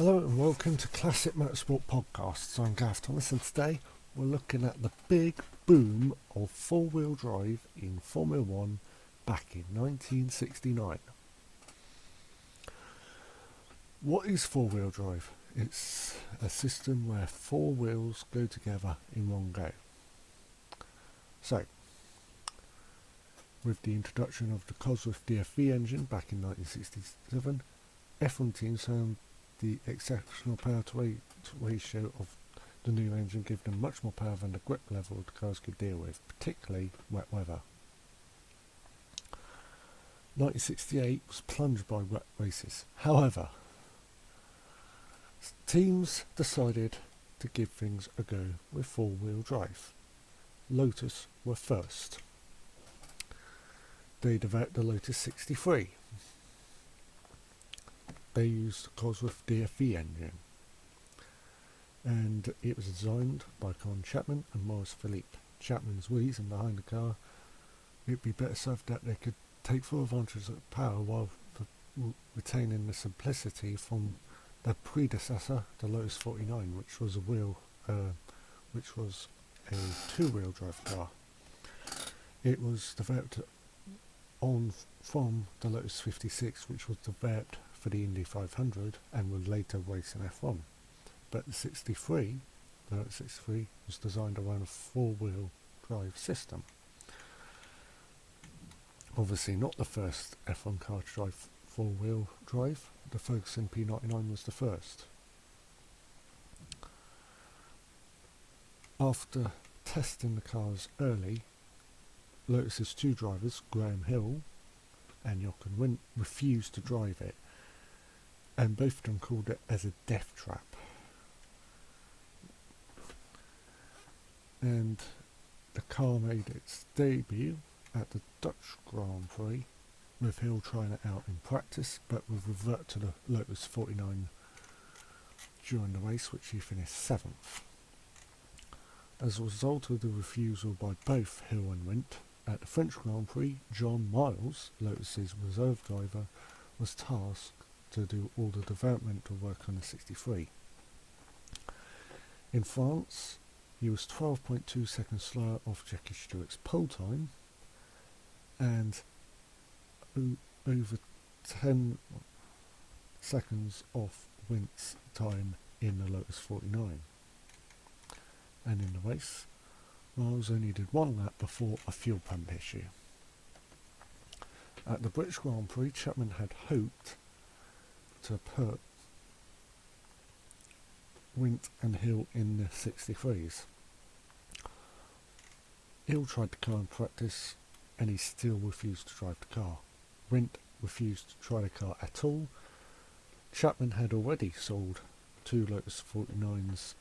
Hello and welcome to Classic Motorsport Podcasts. I'm Gav Thomas and today we're looking at the big boom of four-wheel drive in Formula 1 back in 1969. What is four-wheel drive? It's a system where four wheels go together in one go. So, with the introduction of the Cosworth DFV engine back in 1967, F1 teams found the exceptional power to weight ratio of the new engine gave them much more power than the grip level the cars could deal with, particularly wet weather. 1968 was plunged by wet races. However, teams decided to give things a go with four-wheel drive. Lotus were first. They developed the Lotus 63. They used the Cosworth DFV engine, and it was designed by Colin Chapman and Maurice Philippe. Chapman's reason behind the car: it'd be better so that they could take full advantage of the power while retaining the simplicity from their predecessor, the Lotus 49, which was a two-wheel drive car. It was developed from the Lotus 56, which was developed for the Indy 500 and would later race in F1. But the Lotus 63 was designed around a four-wheel drive system. Obviously not the first F1 car to drive four-wheel drive. The Ferguson P99 was the first. After testing the cars early, Lotus's two drivers, Graham Hill and Jochen Rindt, refused to drive it, and both of them called it as a death trap. And the car made its debut at the Dutch Grand Prix, with Hill trying it out in practice, but would revert to the Lotus 49 during the race, which he finished 7th. As a result of the refusal by both Hill and Rindt, at the French Grand Prix, John Miles, Lotus's reserve driver, was tasked to do all the developmental work on the 63. In France, he was 12.2 seconds slower off Jackie Stewart's pole time and over 10 seconds off Rindt's time in the Lotus 49. And in the race, Miles only did one lap before a fuel pump issue. At the British Grand Prix, Chapman had hoped to put Rindt and Hill in the 63s. Hill tried the car in practice and he still refused to drive the car. Rindt refused to try the car at all. Chapman had already sold two Lotus 49s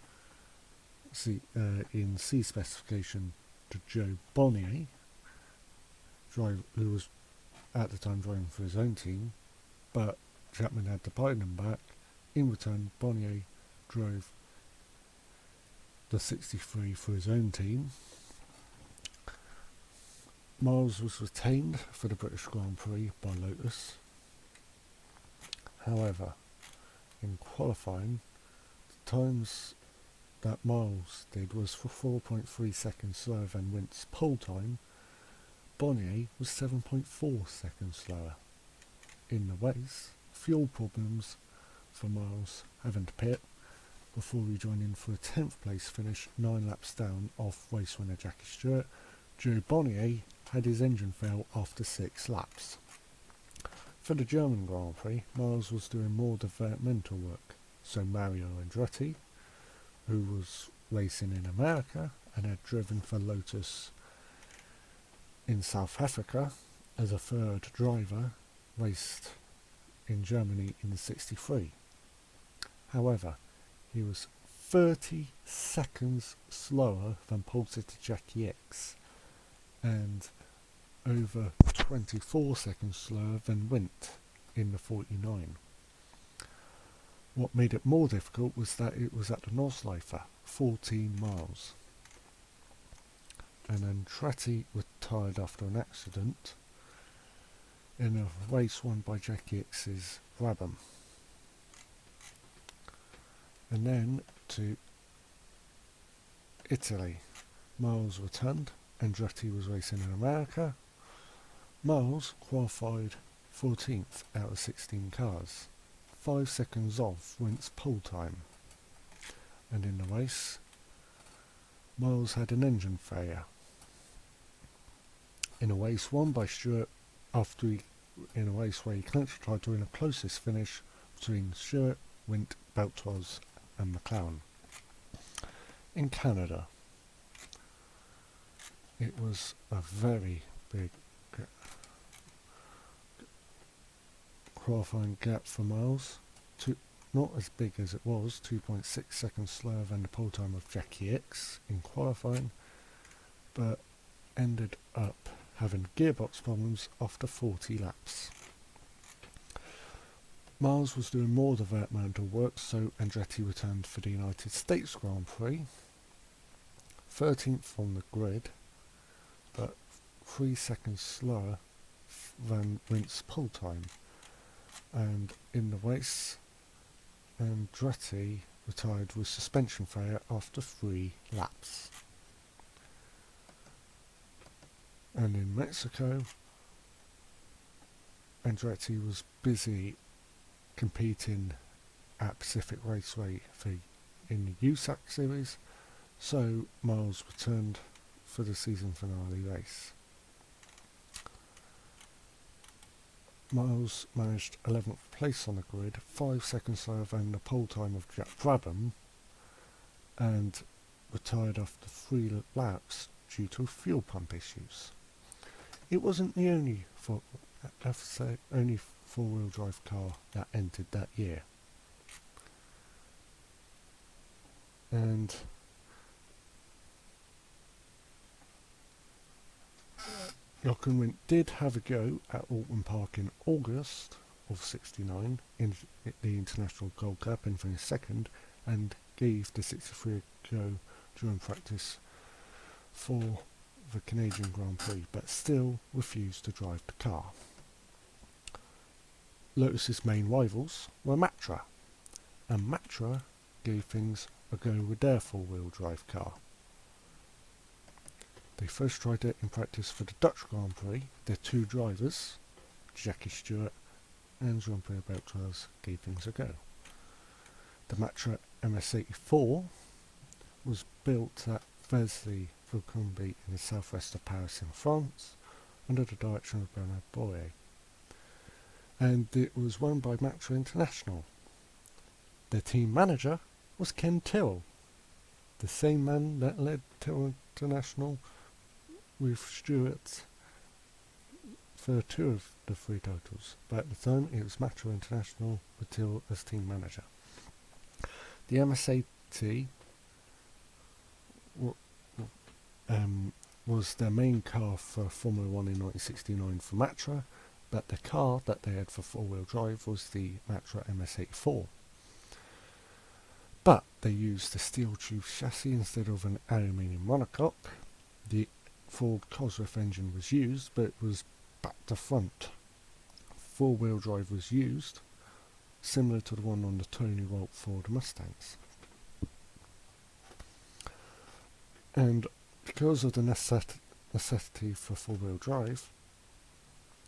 in C specification to Joe Bonnier, who was at the time driving for his own team, but Chapman had to buy them back. In return, Bonnier drove the 63 for his own team. Miles was retained for the British Grand Prix by Lotus. However, in qualifying, the times that Miles did was for 4.3 seconds slower than Rindt's pole time. Bonnier was 7.4 seconds slower. In the race, fuel problems for Miles having to pit before rejoining for a 10th place finish 9 laps down off race winner Jackie Stewart. Joe Bonnier had his engine fail after 6 laps. For the German Grand Prix, Miles was doing more developmental work, so Mario Andretti, who was racing in America and had driven for Lotus in South Africa as a third driver, raced in Germany in the 63. However, he was 30 seconds slower than pole sitter Jackie X and over 24 seconds slower than Rindt in the 49. What made it more difficult was that it was at the Nordschleife, 14 miles. And Andretti retired after an accident in a race won by Jackie X's Brabham. And then to Italy. Miles returned. Andretti was racing in America. Miles qualified 14th out of 16 cars, 5 seconds off Wentz pole time. And in the race, Miles had an engine failure. In a race won by Stewart in a race where he tried to win a closest finish between Stewart, Wint, Beltoise and McLaren. In Canada, it was a very big qualifying gap for Miles, not as big as it was, 2.6 seconds slower than the pole time of Jackie X in qualifying, but ended up having gearbox problems after 40 laps. Miles was doing more developmental work, so Andretti returned for the United States Grand Prix, 13th on the grid, but 3 seconds slower than Wint's pole time. And in the race, Andretti retired with suspension failure after 3 laps. And in Mexico, Andretti was busy competing at Pacific Raceway in the USAC series, so Miles returned for the season finale race. Miles managed 11th place on the grid, 5 seconds slower than the pole time of Jack Brabham, and retired after 3 laps due to fuel pump issues. It wasn't the only four-wheel drive car that entered that year. And Jochen Rindt did have a go at Alton Park in August of '69 in the International Gold Cup and finished second, and gave the 63 a go during practice for the Canadian Grand Prix, but still refused to drive the car. Lotus's main rivals were Matra, and Matra gave things a go with their four-wheel drive car. They first tried it in practice for the Dutch Grand Prix. Their 2 drivers, Jackie Stewart and Jean-Pierre Beltoise, gave things a go. The Matra MS84 was built at Vesly-Vaucombe in the southwest of Paris in France, under the direction of Bernard Boyer. And it was won by Matra International. Their team manager was Ken Tyrrell, the same man that led Tyrrell International with Stewart for 2 of the 3 titles, but at the time it was Matra International with Tyrrell as team manager. The MS80 was their main car for Formula 1 in 1969 for Matra, but the car that they had for four-wheel drive was the Matra MS84. But they used a steel tube chassis instead of an aluminium monocoque. The Ford Cosworth engine was used, but it was back to front. Four-wheel drive was used, similar to the one on the Tony Walt Ford Mustangs. And because of the necessity for four-wheel drive,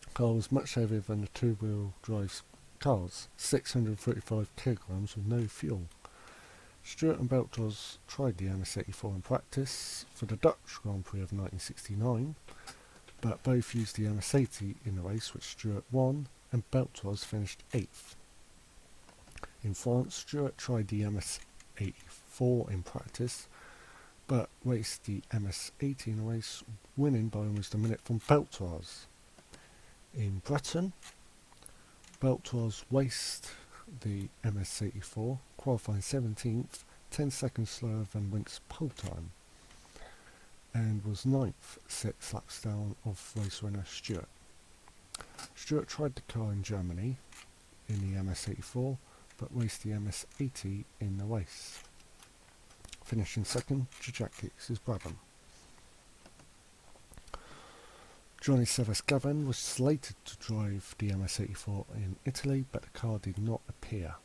the car was much heavier than the two-wheel drive cars, 635 kilograms with no fuel. Stewart and Beltoise tried the MS84 in practice for the Dutch Grand Prix of 1969, but both used the MS80 in the race, which Stewart won, and Beltoise finished 8th. In France, Stewart tried the MS84 in practice, but raced the MS80 in a race, winning by almost a minute from Beltoise. In Britain, Beltoise raced the MS84, qualifying 17th, 10 seconds slower than Wint's pole time, and was 9th, 6 laps down of race winner Stewart. Stewart tried the car in Germany in the MS84, but raced the MS80 in the race, finishing second to Jack Hicks's Brabham. Johnny Severs-Gavin was slated to drive the MS84 in Italy, but the car did not appear.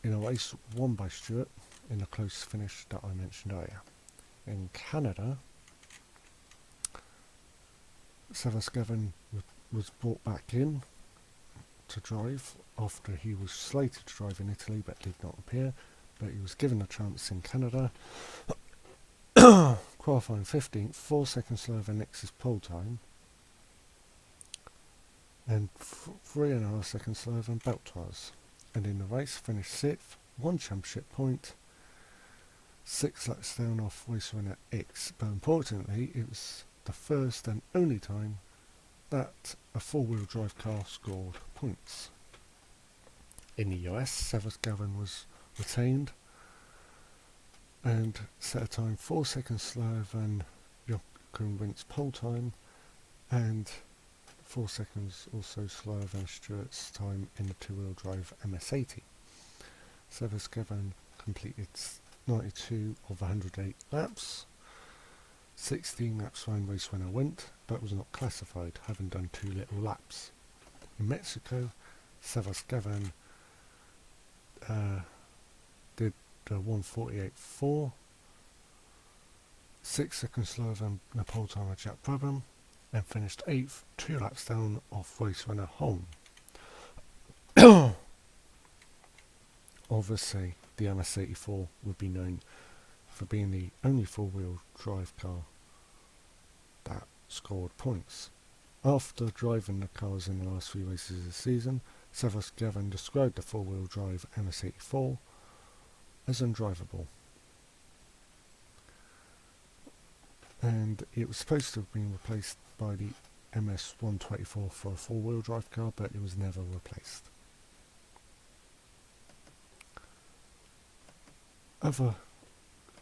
in a race won by Stewart in the close finish that I mentioned earlier. In Canada, Severskevin was brought back in to drive after he was slated to drive in Italy but did not appear, but he was given a chance in Canada. Qualifying 15th, 4 seconds slower than Nix's pole time, and 3.5 seconds slower than Belt was. And in the race finished 6th, 1 championship point, 6 laps down off race winner X. But importantly, it was the first and only time that a four-wheel drive car scored points. In the US, Severskevin was retained and set a time 4 seconds slower than Jochen Windt's pole time and 4 seconds also slower than Stewart's time in the two-wheel drive MS80. Severskevin completed 92 of 108 laps. 16 laps round race winner Windt, but was not classified, having done too little laps. In Mexico, Severskevin did the 1:48.4, 6 seconds slower than the pole timer Jack Brabham, and finished 8th, 2 laps down off race winner Holm. Obviously, the MS84 would be known for being the only four-wheel drive car that scored points. After driving the cars in the last few races of the season, Severskevin described the four-wheel drive MS84 as undrivable. And it was supposed to have been replaced by the MS124 for a four-wheel drive car, but it was never replaced. Other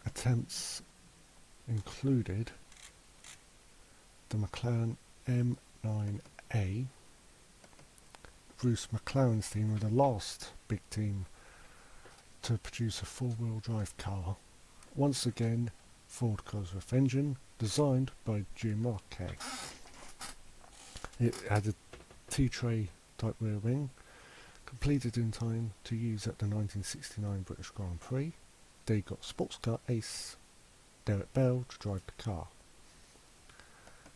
attempts included the McLaren M9A. Bruce McLaren's team were the last big team to produce a four-wheel drive car. Once again, Ford Cosworth engine, designed by Jim Marquet. It had a T-tray type rear wing, completed in time to use at the 1969 British Grand Prix. They got sports car ace Derek Bell to drive the car.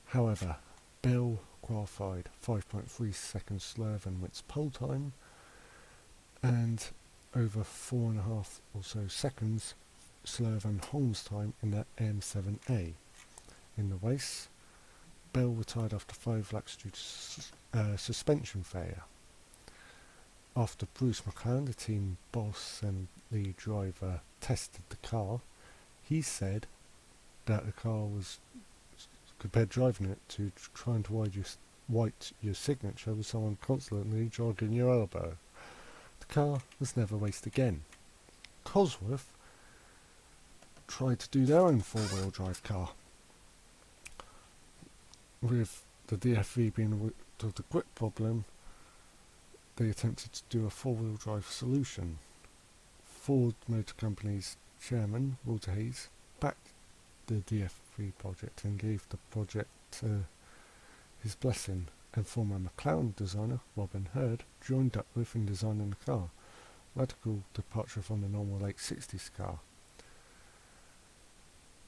However, Bell qualified 5.3 seconds slower than Windt's pole time and over 4.5 or so seconds slower than Holm's time in the M7A. In the race, Bell retired after 5 laps due to suspension failure. After Bruce McLaren, the team boss and lead driver, tested the car, he said that the car was, compared driving it to trying to write your signature with someone constantly jogging your elbow. The car was never raced again. Cosworth tried to do their own four-wheel drive car, with the DFV being the quick problem. They attempted to do a four-wheel drive solution. Ford Motor Company's chairman, Walter Hayes, backed the DFV project and gave the project his blessing, and former McLaren designer Robin Hurd joined up with in designing the car. Radical departure from the normal late 60s car.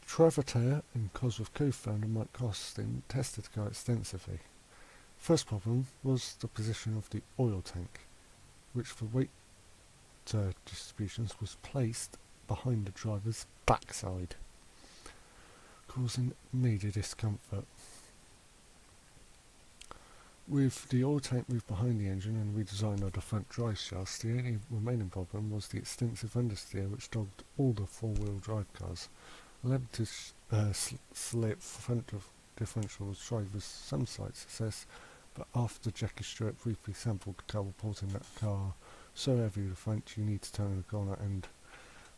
Trevor Taylor and Cosworth co-founder Mike Costin tested the car extensively. First problem was the position of the oil tank, which for weight distributions was placed behind the driver's backside, causing major discomfort. With the oil tank moved behind the engine and redesign of the front drive shafts, the only remaining problem was the extensive understeer which dogged all the four-wheel drive cars. A limited slip front of differential was tried with some slight success, but after Jackie Stewart briefly sampled the car, reporting that the car so heavy with the front you need to turn the corner and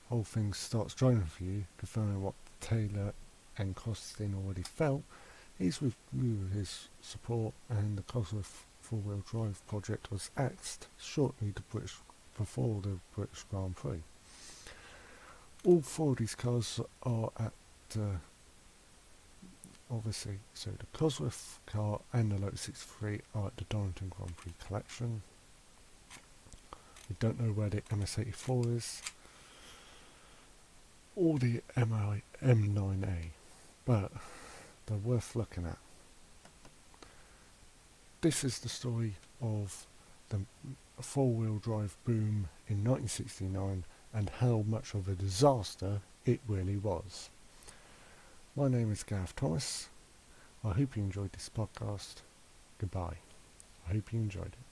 whole thing starts driving for you, confirming what Taylor and Costin already felt. He's withdrew his support and the Cosworth four-wheel drive project was axed shortly before the British Grand Prix. All four of these cars are at obviously, so the Cosworth car and the Lotus 63 are at the Donington Grand Prix collection. The don't know where the MS84 is, or the M9A, but they're worth looking at. This is the story of the four-wheel drive boom in 1969 and how much of a disaster it really was. My name is Gareth Thomas. I hope you enjoyed this podcast. Goodbye. I hope you enjoyed it.